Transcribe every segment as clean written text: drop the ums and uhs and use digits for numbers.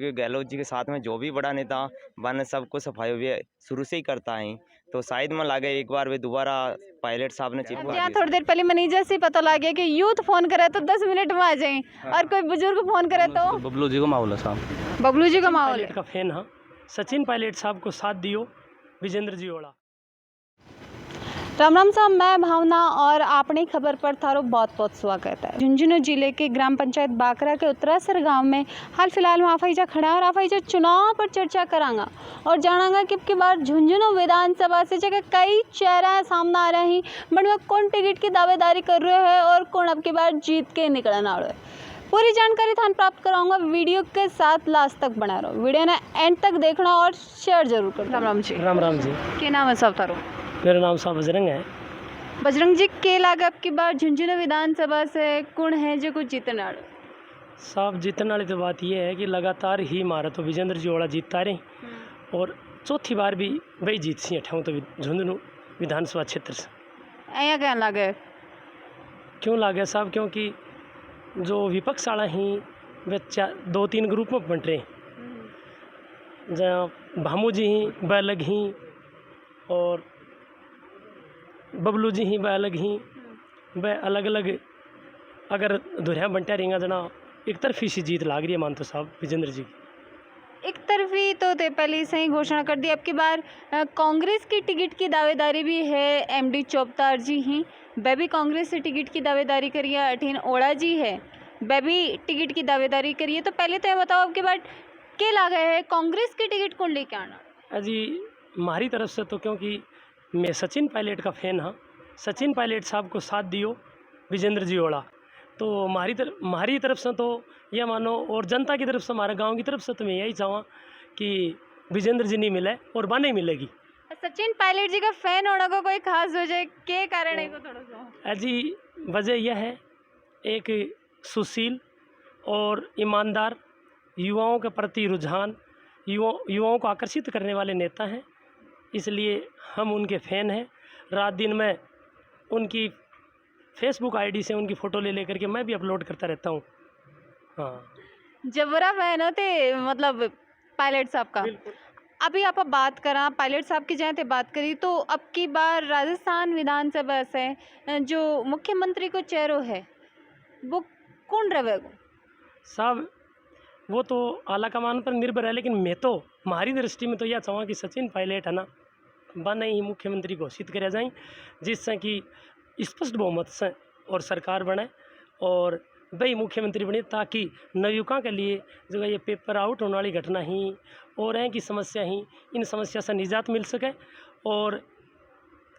क्योंकि गहलोत जी के साथ में जो भी बड़ा नेता बन सबको सफाई वे शुरू से ही करता है, तो शायद मैं लागे एक बार वे दोबारा पायलट साहब ने चिपका यहाँ दी। थोड़ी देर पहले मैनेजर से पता लग गया कि यूथ फोन करे तो 10 मिनट में आ जाए और कोई बुजुर्ग फोन करे तो बबलू जी को माहौल है साहब, बबलू जी का माहौल पायलट है। का फैन हाँ, सचिन पायलट साहब को साथ दियो विजेंद्र जी ओड़ा। राम राम साहब, मैं भावना और आपने खबर पर थारो बहुत बहुत स्वागत है। झुंझुनू जिले के ग्राम पंचायत बाकरा के उत्तरासर गांव में हाल फिलहाल में आफाईजा खड़ा है और आफाईजा चुनाव पर चर्चा करांगा और जानांगा कि बार झुंझुनू विधानसभा से जगह कई चेहरा सामने आ रहे हैं, बट कौन टिकट की दावेदारी कर रहे हैं और कौन अब की बार जीत के निकलना रहे। पूरी जानकारी थान प्राप्त कराऊंगा, वीडियो के साथ लास्ट तक बना रहो, वीडियो ने एंड तक देखना और शेयर जरूर करना। राम राम जी। राम राम जी। क्या नाम है साहब थारो? मेरा नाम साहब बजरंग है। बजरंग जी, के लागे अब की बार झुंझुनू विधानसभा से कौन है जो कुछ जीतने वाले? साहब जीतने वाली तो बात यह है कि लगातार ही मारा तो विजेंद्र जी ओड़ा जीतता रहे और चौथी बार भी वही जीत सी अठाऊँ तो झुंझुनू विधानसभा क्षेत्र से। ऐसा क्या लागे? क्यों लागे साहब? क्योंकि जो विपक्ष वाला ही वे 2-3 ग्रुप में बंट रहे, जहाँ भामू जी ही वह अलग ही और बबलू जी ही वह अलग ही, वह अलग अलग अगर धुरियाँ बंटा रहेंगे जना एक तरफी सी जीत लाग रही है मान तो साहब विजेंद्र जी की। एक तरफी तो थे पहले से ही घोषणा कर दी। अब की बार कांग्रेस की टिकट की दावेदारी भी है, एमडी चौबतार जी ही वह भी कांग्रेस से टिकट की दावेदारी करिए, अठीन ओड़ा जी है वह भी टिकट की दावेदारी करिए। तो पहले तो ये बताओ अब की बार के लागे है कांग्रेस की टिकट कौन लेके आना? अजी हमारी तरफ से तो क्योंकि मैं सचिन पायलट का फैन हाँ, सचिन पायलट साहब को साथ दियो विजेंद्र जी ओड़ा, तो हमारी तरफ से तो यह मानो और जनता की तरफ से हमारे गांव की तरफ से तो मैं यही चाहूँ कि विजेंद्र जी नहीं मिले और बा नहीं मिलेगी। सचिन पायलट जी का फैन होने को कोई खास वजह के कारण है को थोड़ा सा? अजी वजह यह है, एक सुशील और ईमानदार, युवाओं के प्रति रुझान, युवाओं को आकर्षित करने वाले नेता हैं, इसलिए हम उनके फ़ैन हैं। रात दिन में उनकी फेसबुक आईडी से उनकी फ़ोटो ले लेकर के मैं भी अपलोड करता रहता हूँ। हाँ, जबरा फैन होते मतलब पायलट साहब का। अभी आप बात करा पायलट साहब की जाए बात करी तो अब की बार राजस्थान विधानसभा से जो मुख्यमंत्री को चेहरो है वो कौन रहेगा? साहब वो तो आला कमान पर निर्भर है, लेकिन मैं तो हमारी दृष्टि में तो यह चाहूँ कि सचिन पायलट है ना बने ही मुख्यमंत्री घोषित करे जाए, जिससे कि स्पष्ट बहुमत से और सरकार बने और वही मुख्यमंत्री बने, ताकि नवयुवकों के लिए जो ये पेपर आउट होने वाली घटना ही और है कि समस्या ही, इन समस्या से निजात मिल सके और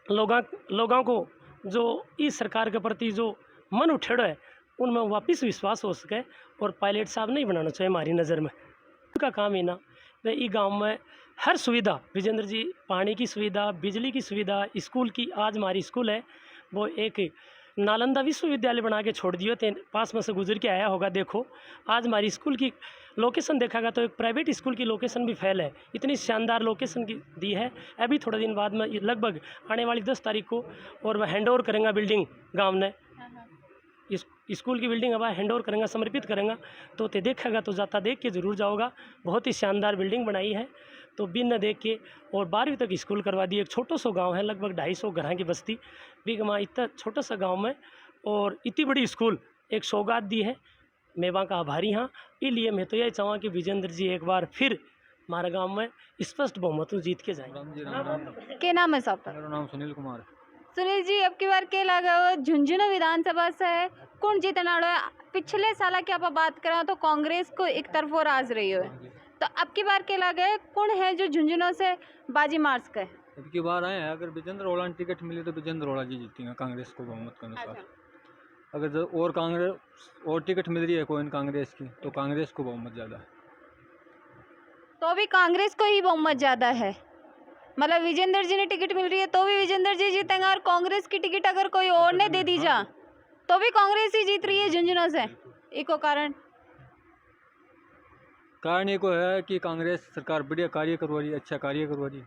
लोगों को जो इस सरकार के प्रति जो मन उठेड़ो है उनमें वापस विश्वास हो सके और पायलट साहब नहीं बनाना चाहिए हमारी नज़र में। उनका काम है ना वे ई गांव में हर सुविधा, विजेंद्र जी पानी की सुविधा, बिजली की सुविधा, स्कूल की, आज हमारी स्कूल है वो एक नालंदा विश्वविद्यालय बना के छोड़ दियो थे, पास में से गुजर के आया होगा। देखो आज हमारी स्कूल की लोकेशन देखागा तो एक प्राइवेट स्कूल की लोकेशन भी फेल है, इतनी शानदार लोकेशन की दी है। अभी थोड़े दिन बाद में लगभग आने वाली 10 तारीख को और वह हैंड ओवर करेंगे बिल्डिंग गाँव ने, इस स्कूल की बिल्डिंग अब हैंड ओवर करेंगे, समर्पित करेंगे, तो ते देखेगा तो जाता देख के ज़रूर जाओगा। बहुत ही शानदार बिल्डिंग बनाई है, तो बिन न देख के और 12वीं तक स्कूल करवा दी। एक छोटा सा गांव है, लगभग 250 घर की बस्ती बिगमा, इतना छोटा सा गांव में और इतनी बड़ी स्कूल एक सौगात दी है। मैं वहाँ का आभारी हाँ, इसलिए मैं तो यही चाहूँ कि विजेंद्र जी एक बार फिर हमारे गाँव में स्पष्ट बहुमत जीत के जाएंगे। के नाम है साहब? मेरा नाम सुनील कुमार। सुनील जी, अब की बार के लगा झुंझुनू विधानसभा से कौन जीतना है? पिछले साल की आप बात करें तो कांग्रेस को एक तरफ और आज रही है, तो अब की बार के लगे कौन है जो झुंझुनू से बाजी मार सके? अब की बार आए हैं, अगर विजेंद्र ओड़ा ने टिकट मिली तो विजेंद्र ओड़ा जी जीतेंगे कांग्रेस को बहुमत के अनुसार। अगर जो और कांग्रेस और टिकट मिल रही है कोई कांग्रेस की तो कांग्रेस को बहुमत ज़्यादा है। तो भी कांग्रेस को ही बहुमत ज़्यादा है, मतलब विजेंद्र जी ने टिकट मिल रही है तो भी विजेंद्र जी जीतेंगे, और कांग्रेस की टिकट अगर कोई और ने दे दी जा तो भी कांग्रेस ही जीत रही है झुंझुनू से। इको कारण ये को है कि कांग्रेस सरकार बढ़िया कार्य करवा रही है, अच्छा कार्य करवा रही है।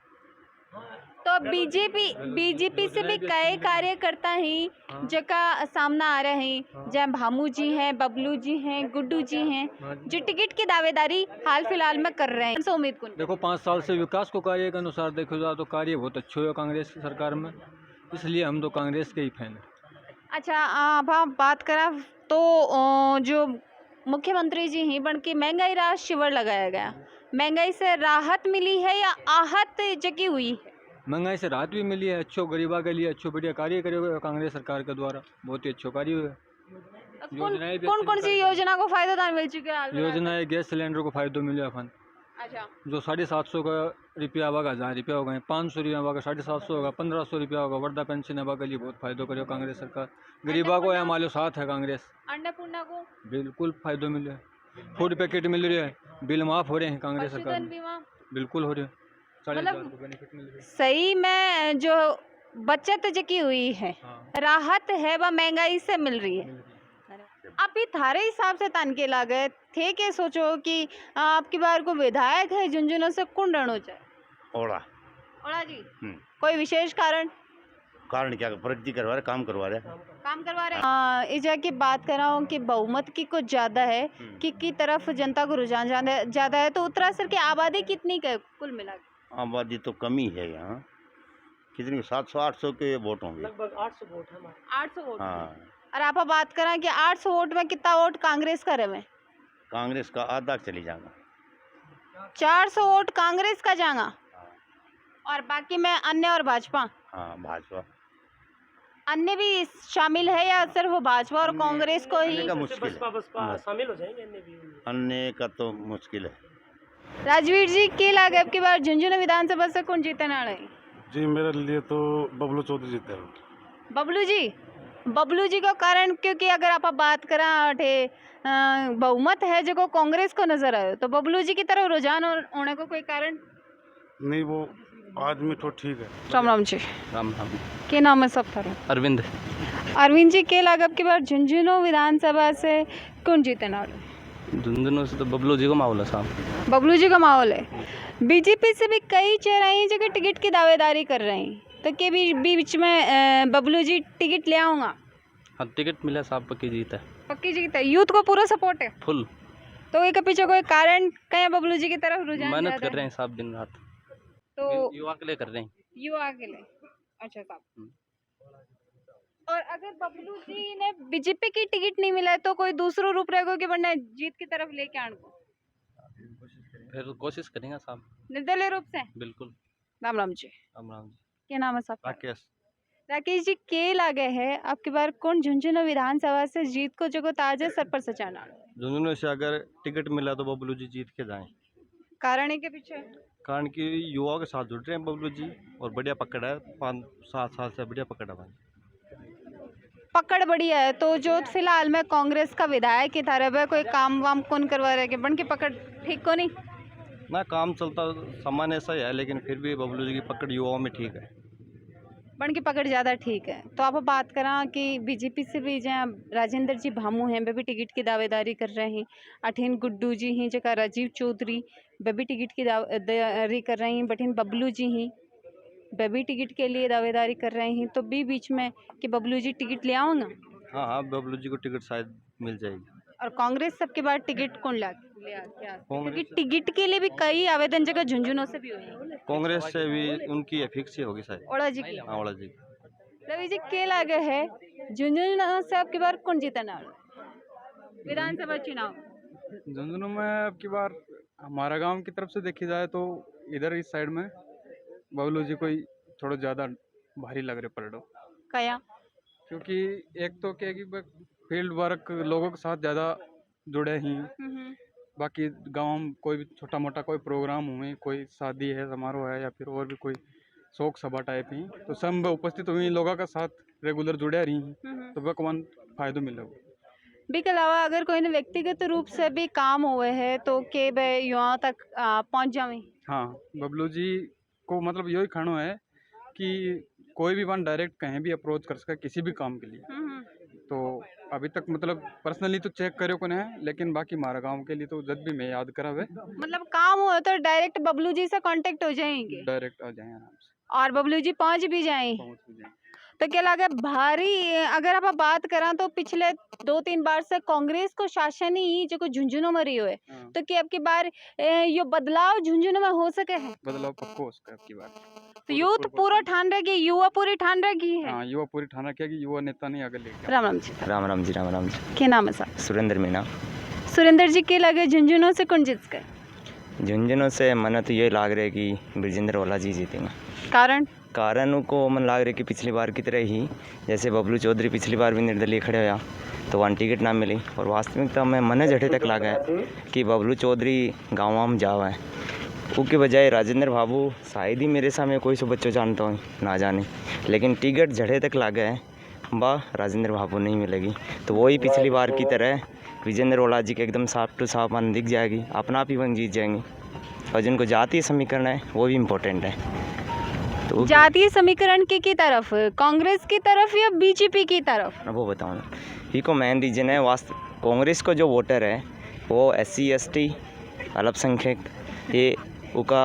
तो बीजेपी से भी कई कार्यकर्ता ही जका सामना आ रहे हैं, जहाँ भामू जी हैं, बबलू जी हैं, गुड्डू जी हैं, जो टिकट की दावेदारी हाल फिलहाल में कर रहे हैं। तो उम्मीद कौन? देखो 5 साल से विकास को कार्य के अनुसार देखो जाए तो कार्य बहुत अच्छे हुए कांग्रेस की सरकार में, इसलिए हम तो कांग्रेस के ही फैन हैं। अच्छा, अब हम बात करा तो जो मुख्यमंत्री जी ही बन के महंगाई राहत शिविर लगाया गया, महंगाई से राहत मिली है या आहत जगी हुई है? महंगाई से राहत भी मिली है, अच्छो गरीबा के लिए अच्छो बढ़िया कार्य करे हुए कांग्रेस सरकार के द्वारा, बहुत ही अच्छो कार्य हुए। योजनाएं भी कौन अच्छी कौन सी योजना को फायदेदार मिल चुके हैं हाल फिलहाल में? योजनाएं गैस सिलेंडर को फायदो मिले अपन, अच्छा, जो 750 का रुपया होगा 1000 रुपया होगा, 500 रुपया होगा, 750 होगा, 1500 रुपया होगा, वृद्धा पेंशन हवा के लिए बहुत फायदो करे कांग्रेस सरकार। गरीबा को यहाँ मालो साथ है कांग्रेस, अन्नपूर्णा को, बिल्कुल फायदो मिले, फूड पैकेट मिल रहे हैं, बिल माफ हो रहे हैं कांग्रेस सरकार पशुधन में, बीमा, बिल्कुल हो रहे हैं, 40,000 मतलब रुपये बेनिफिट मिल रहे हैं। सही में जो बचत जकी हुई है, हाँ, राहत है, वह महंगाई से मिल रही है। अभी थारे हिसाब से तन के लागे थे के सोचो कि आपकी बार को विधायक है झुंझुनू से कौन रहना चाहे? ओड़ा ओड़ा जी, हम्म। कोई विशेष कारण? कारण क्या प्रगति करवा रहे, काम करवा रहे। काम करवा रहे हैं। इस की बात कर रहा हूँ कि बहुमत की कुछ ज़्यादा है की तरफ जनता को रुझान ज़्यादा है, तो उत्तरासर की आबादी कितनी है कुल मिला के? आबादी तो कमी है यहाँ, कितनी 700-800 के वोट होंगे, लगभग 800 वोट है हमारे। 800 वोट। हाँ। और आप बात करें कि 800 वोट में कितना वोट कांग्रेस का रहे? कांग्रेस का आधा चली जाएगा, 400 वोट कांग्रेस का जाएगा और बाकी में अन्य और भाजपा। हाँ भाजपा अन्य भी शामिल है या सिर्फ भाजपा और कांग्रेस को ही? अन्य का मुश्किल है, बसपा शामिल हो जाएंगे अन्य भी। अन्य का तो मुश्किल है। राजवीर जी के लागे अब की बार झुंझुनू विधानसभा से कौन जीतने वाला है? जी मेरे लिए तो बबलू चौधरी जीते हैं। बबलू जी का कारण, क्योंकि अगर आप बात करें बहुमत है जो कांग्रेस को नजर आयो, तो बबलू जी की तरफ रुझान होने को कोई कारण नहीं, वो आदमी तो ठीक है। राम राम जी, राम राम। के नाम है सब थारो? अरविंद। अरविंद जी के लागे अब की बार झुंझुनू विधानसभा से कौन जीतने वाला? झुंझुनू से तो बबलू जी को माहौल है साहब। बबलू जी का माहौल है। बीजेपी से भी कई चेहरे हैं जो टिकट की दावेदारी कर रहे हैं, तो के बीच में बबलू जी टिकट ले आऊँगा? हाँ, टिकट मिला साहब, पक्की जीत है। पक्की जीत है, यूथ को पूरा सपोर्ट है फुल। तो एक पीछे कोई कारण कहीं बबलू जी की तरफ रुझान मेहनत ज़्यादा कर रहे हैं साहब दिन रात, तो युवा के लिए कर रहे हैं। युवा के लिए। अच्छा साहब, और अगर बबलू जी ने बीजेपी की टिकट नहीं मिला है तो कोई दूसरा रूप रहेगा कि वरना जीत की तरफ लेके आने को? फिर कोशिश करेंगे साहब, निर्दलीय रूप से। बिल्कुल। राम राम जी, राम राम जी। क्या नाम है साहब? राकेश। राकेश जी के लागे है आपकी बार कौन झुंझुनू विधानसभा से जीत को जो ताजा सर पर सचाना? झुंझुनू से अगर टिकट मिला तो बबलू जी जीत के जाएं, कारण है के पीछे? कारण कि युवाओं के साथ जुड़ रहे हैं बबलू जी और बढ़िया पकड़ है, 5-7 साल से बढ़िया पकड़ है भाई। पकड़ बढ़िया है, तो जो फिलहाल में कांग्रेस का विधायक की तरफ है, कोई काम वाम कौन करवा रहे के बन की पकड़ ठीक को नहीं ना, काम चलता सामान्य ऐसा ही है, लेकिन फिर भी बबलू जी की पकड़ युवाओं में ठीक है, बन की पकड़ ज़्यादा ठीक है। तो आप बात करें कि बीजेपी से भी जहाँ राजेंद्र जी भामू हैं वे भी टिकट की दावेदारी कर रहे हैं, अठिन गुड्डू जी हैं जगह राजीव चौधरी वे भी टिकट की दावेदारी कर रहे हैं, बठिन बबलू जी हैं वे भी टिकट के लिए दावेदारी कर रहे हैं, तो बीच में कि बबलू जी टिकट ले आऊँगा? हाँ हाँ, बबलू जी को टिकट शायद मिल जाएगी। और कांग्रेस सबके बाद टिकट कौन ले क्योंकि कांग्रेस टिकट के लिए भी कई आवेदन जगह झुंझुनू से भी हुए। कांग्रेस से भी उनकी फिक्स ही होगी शायद। ओड़ा जी की। हाँ, ओड़ा जी। रवि जी के लागे है झुंझुनू से आपकी बार कौन जीतना विधानसभा चुनाव? झुंझुनू में अब की बार हमारा गांव की तरफ से देखी जाए तो इधर इस साइड में बबलू जी को ही थोड़ा ज़्यादा भारी लग रहे पलड़ो। कया? क्योंकि एक तो क्या कि फील्ड वर्क लोगों के साथ ज़्यादा जुड़े ही, बाकी गांव में कोई भी छोटा मोटा कोई प्रोग्राम हुए, कोई शादी है, समारोह है या फिर और भी कोई शोक सभा टाइप ही, तो सब में उपस्थित हुई लोगों का साथ रेगुलर जुड़े रही, तो वह कौन फायदा मिलेगा। भी के अलावा अगर कोई ने व्यक्तिगत रूप से भी काम हुए हैं तो के वे युवाओं तक पहुंच जावे? हाँ, बबलू जी को मतलब यही खानो है कि कोई भी वन डायरेक्ट कहीं भी अप्रोच कर सके किसी भी काम के लिए। तो अभी तक मतलब पर्सनली तो चेक करे को है, लेकिन बाकी हमारा गांव के लिए तो जब भी मैं याद करा हुए मतलब काम हुआ तो डायरेक्ट बबलू जी से कांटेक्ट हो जाएंगे, डायरेक्ट आ जाए आराम से। और बबलू जी पहुंच भी जाए तो क्या लगे भारी अगर आप बात करा तो पिछले 2-3 बार से कांग्रेस को शासन ही जो झुंझुनू में रही है तो कि अब की बार यो बदलाव झुंझुनू में हो सके है बदलाव पक्का हो सका आपकी बार। तो यूथ पूरा ठान रखी युवा पूरी ठान रखी है। हाँ, युवा पूरी ठान रखी है कि युवा नेता नहीं आगे लेके राम राम जी राम राम जी, राम राम जी। क्या नाम है साहब? सुरेंद्र मीना। सुरेंद्र जी के लगे झुंझुनू से कौन जीत गए? झुंझुनू से मन तो ये लाग रहा है कि ब्रिजेंद्र ओला जी जीतेंगे। कारण को मन लाग रहा है कि पिछली बार की तरह ही जैसे बबलू चौधरी पिछली बार भी निर्दलीय खड़े होया तो वहाँ टिकट ना मिली और वास्तविकता में मन जड़े तक लागा है कि बबलू चौधरी गाँव में जावा है उसके बजाय राजेंद्र बाबू शायद ही मेरे सामने कोई सो बच्चों जानता हूँ ना जाने लेकिन टिकट जड़े तक लागा है बा राजेंद्र बाबू नहीं मिलेगी तो वही पिछली बार की तरह विजेंद्र ओला जी के एकदम साफ टू साफ मन दिख जाएगी अपना आप ही वन जीत जाएंगे और जिनको जातीय समीकरण है वो भी इम्पोर्टेंट है। तो जातीय समीकरण की तरफ कांग्रेस की तरफ या बीजेपी की तरफ? वो बताऊँ ना ही को मेन रीजन है वास्तव कांग्रेस को जो वोटर है वो SC ST अल्पसंख्यक ये उनका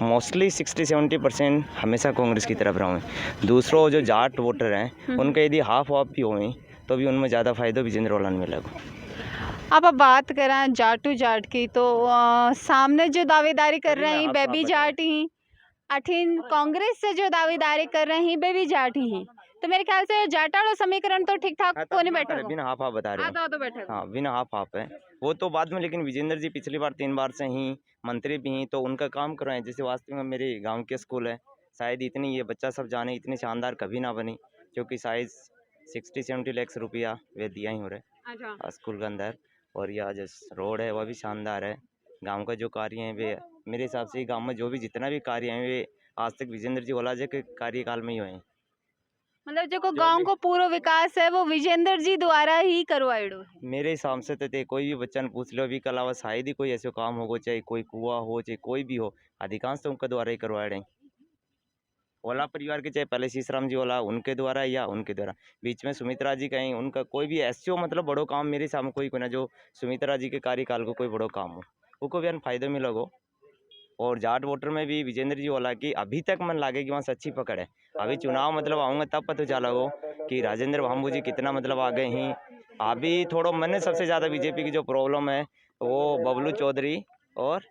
मोस्टली 60-70% हमेशा कांग्रेस की तरफ रहे हैं। दूसरों जो जाट वोटर हैं उनका यदि हाफ भी हुए तो भी उनमें ज़्यादा फ़ायदा विजेंद्र ओला मिलेगा। अब बात करें जाटू जाट की तो सामने जो दावेदारी कर रहे हैं बेबी जाट ही अठिन कांग्रेस से जो दावेदारी कर रहे हैं बेबी जाट ही तो मेरे ख्याल से जाटाड़ो समीकरण तो ठीक ठाक को नहीं बैठा बिना हाफ बता रहे तो बैठा हाँ बिना हाफ है वो तो बाद में लेकिन विजेंद्र जी पिछली बार 3 बार से ही मंत्री भी हैं तो उनका काम करवाएं जैसे वास्तव में मेरे गांव के स्कूल है शायद इतनी ये बच्चा सब जाने इतनी शानदार कभी ना बनी क्योंकि शायद 60-70 लाख रुपया वे दिया ही हो रहे स्कूल के अंदर और यह जो रोड है वह भी शानदार है। गांव का जो कार्य है वे मेरे हिसाब से गांव में जो भी जितना भी कार्य है वे आज तक विजेंद्र जी ओला जी के कार्यकाल में ही हुए हैं। मतलब जो गांव को पूरा विकास है वो विजेंद्र जी द्वारा ही करवाएड़ो है मेरे हिसाब से तो कोई भी बच्चा ने पूछ लो अभी के अलावा शायद ही कोई ऐसे काम होगा चाहे कोई कुआ हो चाहे कोई भी हो अधिकांश तो उनके द्वारा ही करवाए रहे ओला परिवार के चाहे पहले शीशराम जी ओला उनके द्वारा या उनके द्वारा बीच में सुमित्रा जी कहीं उनका कोई भी ऐसे मतलब बड़ो काम मेरे सामने कोई ना जो सुमित्रा जी के कार्यकाल को कोई बड़ो काम हो उनको भी फायदा मिलेगा। और जाट वोटर में भी विजेंद्र जी ओला की अभी तक मन लागे कि वहाँ से अच्छी पकड़ है। अभी चुनाव मतलब आऊँगा तब पता चला हो कि राजेंद्र बाबू जी कितना मतलब आगे ही अभी थोड़ा मन सबसे ज़्यादा बीजेपी की जो प्रॉब्लम है वो बबलू चौधरी और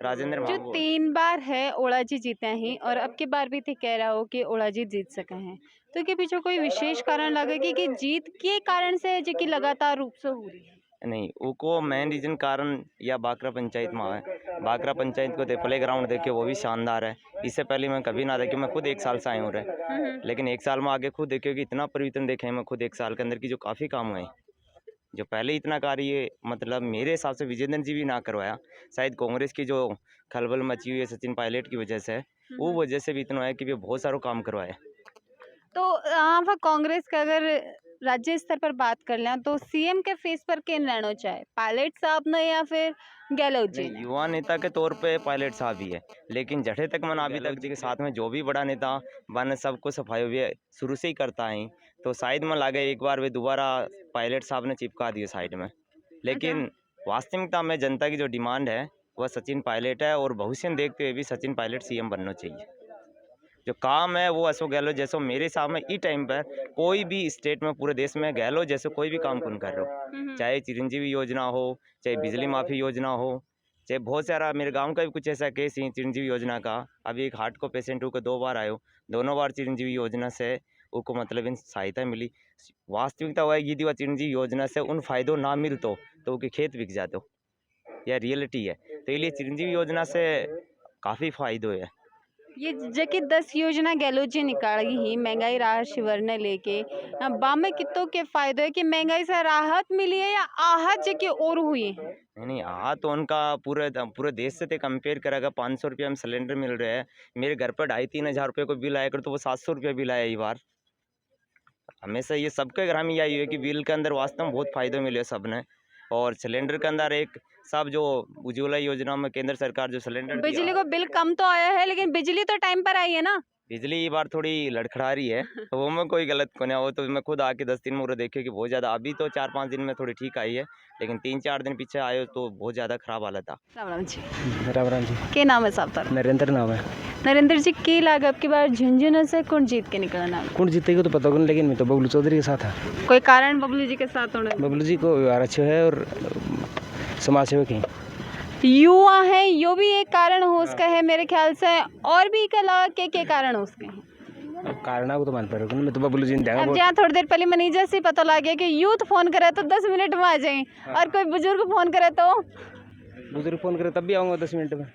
राजेंद्र जो बाबू 3 बार है ओला जी जीते हैं और अब की बार भी कह रहा हो कि ओला जी जीत सके हैं तो के पीछे कोई विशेष कारण लगेगी कि जीत के कारण से जो कि लगातार रूप से हो रही है? नहीं उनको मेन रीजन कारण या बाकरा पंचायत में है। बाकरा पंचायत को प्ले ग्राउंड देखे वो भी शानदार है। इससे पहले मैं कभी ना देखे मैं खुद 1 साल से आया हूँ रहे लेकिन 1 साल में आगे खुद देखे कि इतना परिवर्तन देखे हैं मैं खुद 1 साल के अंदर की जो काफ़ी काम हुए जो पहले इतना कार्य मतलब मेरे हिसाब से विजेंद्र जी भी ना करवाया शायद कांग्रेस की जो खलबल मची हुई है सचिन पायलट की वजह से वो वजह से भी इतना है कि वे बहुत सारा काम करवाए। तो आप कांग्रेस का अगर राज्य स्तर पर बात कर लें तो सीएम के फेस पर किन रहना चाहे पायलट साहब ने या फिर गहलोत जी? युवा नेता के तौर पे पायलट साहब ही है लेकिन जठे तक मन अभी तक जी के साथ में जो भी बड़ा नेता बन सबको सफाई हुए शुरू से ही करता है तो शायद मन लागे एक बार वे दोबारा पायलट साहब ने चिपका दिए साइड में लेकिन वास्तविकता में जनता की जो डिमांड है वह सचिन पायलट है और भविष्य देखते हुए भी सचिन पायलट सीएम बनना चाहिए। जो काम है वो अशोक गहलोत जैसे मेरे सामने इस टाइम पर कोई भी स्टेट में पूरे देश में गहलोत जैसे कोई भी काम कौन कर रहे हो चाहे चिरंजीवी योजना हो चाहे बिजली माफी योजना हो चाहे बहुत सारा मेरे गांव का भी कुछ ऐसा केस ही चिरंजीवी योजना का अभी एक हार्ट को पेशेंट को 2 बार आयो दोनों बार चिरंजीवी योजना से उनको मतलब इन सहायता मिली। वास्तविकता हुआ यदि वह चिरंजीवी योजना से उन फायदों ना मिलतो तो उनके खेत बिक जाते या रियलिटी है तो इसलिए चिरंजीवी योजना से काफ़ी फायदे है। ये जबकि 10 योजना गहलोत जी निकाली ही महंगाई राहत शिविर ने लेके बाम में कितों के फायदे है कि महंगाई से राहत मिली है या आहत जो कि और हुई है? नहीं आहत तो उनका पूरे देश से तो कंपेयर करेगा 500 रुपये में सिलेंडर मिल रहा है मेरे घर पर 2,500-3 हज़ार रुपये को बिल आया कर तो वो 700 रुपये बिल आया ये बार हमेशा ये सबके घर में यही है कि बिल के अंदर वास्तव में बहुत फ़ायदे मिले सबने और सिलेंडर के अंदर एक सब जो उज्ज्वला योजना में केंद्र सरकार जो सिलेंडर बिजली को बिल कम तो आया है, लेकिन बिजली तो टाइम पर आई है ना। बिजली ये बार थोड़ी लड़खड़ा रही है, तो वो में कोई गलत को नहीं, वो तो मैं खुद आके 10 दिन में देखे कि बहुत ज़्यादा, अभी तो 4-5 दिन में थोड़ी ठीक आई है, लेकिन 3-4 दिन पीछे आए तो बहुत ज़्यादा खराब हालत था। राम राम जी, राम राम जी। के नाम है साहब तारा? नरेंद्र नाम है। नरेंद्र जी, की लाग अब की बार झुंझुनू से कौन जीत के निकलना? कौन जीतेगा तो पता नहीं, लेकिन मैं तो बबलू चौधरी के साथ है। कोई कारण बबलू जी के साथ होने? बबलू जी को व्यवहार अच्छे है और समाज सेवक हैं। युवा है, यो भी एक कारण हो उसका है मेरे ख्याल से, और भी के अलावा के कारण हो उसके हैं? अब कारण को तो मान पर मैं तो बबलू जी ने अब जहाँ थोड़ी देर पहले मैनेजर से पता लग गया कि यूथ फोन करे तो 10 मिनट में आ जाए, और कोई बुजुर्ग फोन करे तो बुजुर्ग फोन करे तब भी आऊँगा 10 मिनट में।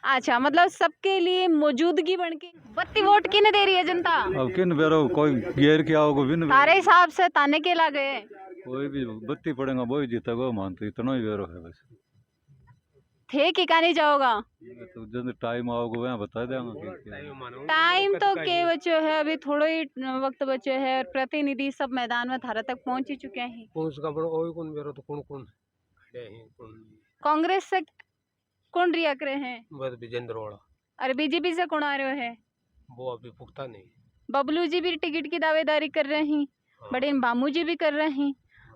अच्छा, मतलब सबके लिए मौजूदगी बन के बत्ती वोट किने दे रही है जनता? अब किन बेरो कोई गेर के आओगे भी नहीं, तारे हिसाब से ताने के ला गए, कोई भी बत्ती पड़ेगा वही जीतेगा, मानते इतना ही बेरो है बस। थे कि कहाँ नहीं जाओगा? तो जब टाइम आओगे वहाँ बता देंगे। टाइम तो के बच्चों है, अभी थोड़ा ही वक्त बचे है, और प्रतिनिधि सब मैदान में थारा तक पहुंच ही चुके हैं। कांग्रेस से कौन रिया करे हैं? बस विजेंद्र ओड़ा। और बीजेपी से कौन आ रहे हैं? वो अभी पुख्ता नहीं। बबलू जी भी टिकट की दावेदारी कर रहे हैं, बड़े बामू जी भी कर रहे हैं,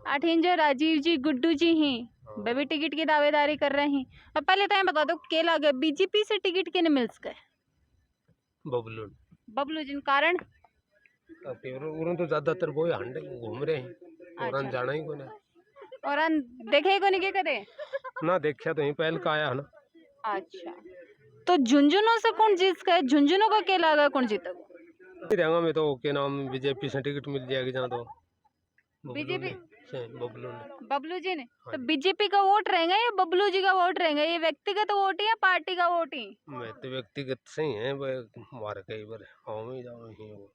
आठिन जो राजीव जी गुड्डू जी हैं वे भी टिकट की दावेदारी कर रहे हैं। और पहले तो ये बता दो, के लगे बीजेपी से टिकट किने मिल सके? बबलू जी, कारण तो ज्यादातर वो हांडे घूम रहे हैं और जाना ही को ना, और देखे को नहीं के कदे ना देखा तो ही पहल का आया है ना। अच्छा, तो झुंझुनू से कौन जीत गए? झुंझुनू को के लगा कौन जीतेगा? देंगा मैं तो के नाम बीजेपी से टिकट मिल जाएगी जहाँ तो बीजेपी बबलू जी ने। तो बीजेपी का वोट रहेगा या बबलू जी का वोट रहेगा? ये व्यक्तिगत वोट है या पार्टी का वोट है? मैं तो व्यक्तिगत से ही है, हमारे कई बार आओ ही जाओ ही हो।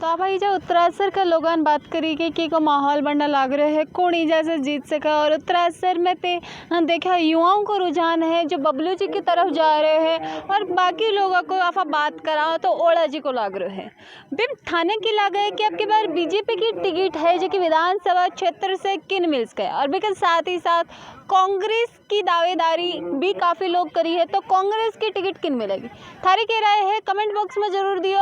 तो भाई जो उत्तरासर का लोगन बात करी कि को माहौल बनना लाग रहे है, कौन इजाजत जीत सका? और उत्तरासर में ते देखा युवाओं को रुझान है जो बबलू जी की तरफ जा रहे हैं, और बाकी लोगों को आप बात कराओ तो ओला जी को लाग रहे हैं। बिम थाने की लाग है कि आपके बार बीजेपी की टिकट है जो कि विधानसभा क्षेत्र से किन मिल गए, और भी के साथ ही साथ कांग्रेस की दावेदारी भी काफ़ी लोग करी है, तो कांग्रेस की टिकट किन मिलेगी? थारी क्या राय है कमेंट बॉक्स में ज़रूर दियो,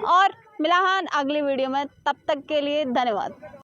और मिला अगली वीडियो में, तब तक के लिए धन्यवाद।